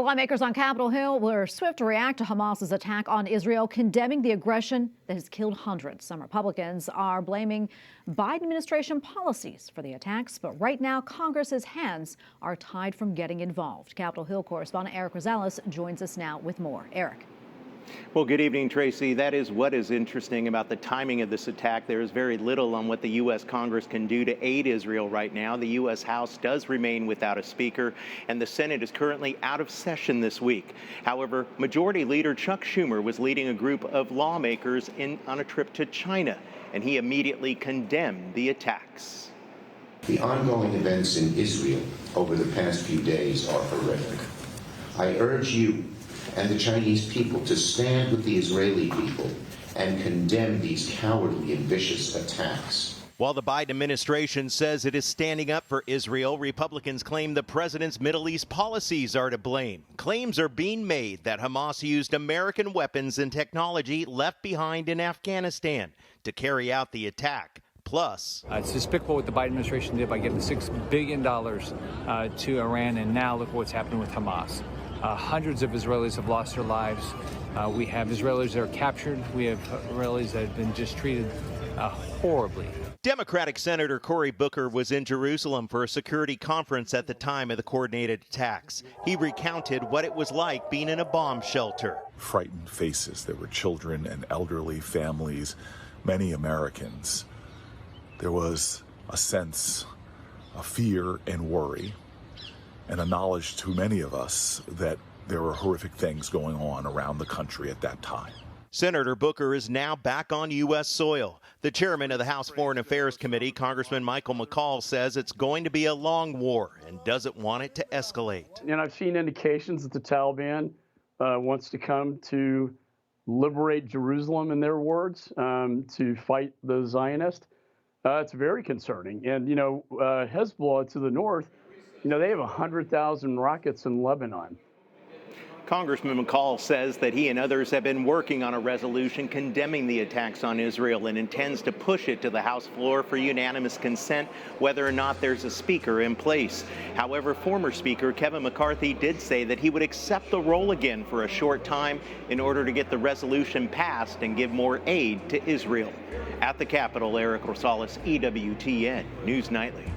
Lawmakers on Capitol Hill were swift to react to Hamas's attack on Israel, condemning the aggression that has killed hundreds. Some Republicans are blaming Biden administration policies for the attacks, but right now Congress's hands are tied from getting involved. Capitol Hill correspondent Erik Rosales joins us now with more. Erik. Well, good evening, Tracy. That is what is interesting about the timing of this attack. There is very little on what the U.S. Congress can do to aid Israel right now. The U.S. House does remain without a speaker, and the Senate is currently out of session this week. However, Majority Leader Chuck Schumer was leading a group of lawmakers on a trip to China, and he immediately condemned the attacks. The ongoing events in Israel over the past few days are horrific. I urge you and the Chinese people to stand with the Israeli people and condemn these cowardly and vicious attacks. While the Biden administration says it is standing up for Israel, Republicans claim the president's Middle East policies are to blame. Claims are being made that Hamas used American weapons and technology left behind in Afghanistan to carry out the attack. Plus, it's despicable what the Biden administration did by giving $6 billion to Iran, and now look what's happening with Hamas. Hundreds of Israelis have lost their lives. We have Israelis that are captured. We have Israelis that have been just treated horribly. Democratic Senator Cory Booker was in Jerusalem for a security conference at the time of the coordinated attacks. He recounted what it was like being in a bomb shelter. Frightened faces. There were children and elderly families, many Americans. There was a sense of fear and worry, and a knowledge to many of us that there were horrific things going on around the country at that time. Senator Booker is now back on U.S. soil. The chairman of the House Foreign Affairs Committee, Congressman Michael McCaul, says it's going to be a long war and doesn't want it to escalate. And I've seen indications that the Taliban wants to come to liberate Jerusalem, in their words, to fight the Zionists. It's very concerning. And, Hezbollah to the north, they have 100,000 rockets in Lebanon. Congressman McCaul says that he and others have been working on a resolution condemning the attacks on Israel and intends to push it to the House floor for unanimous consent, whether or not there's a speaker in place. However, former Speaker Kevin McCarthy did say that he would accept the role again for a short time in order to get the resolution passed and give more aid to Israel. At the Capitol, Erik Rosales, EWTN News Nightly.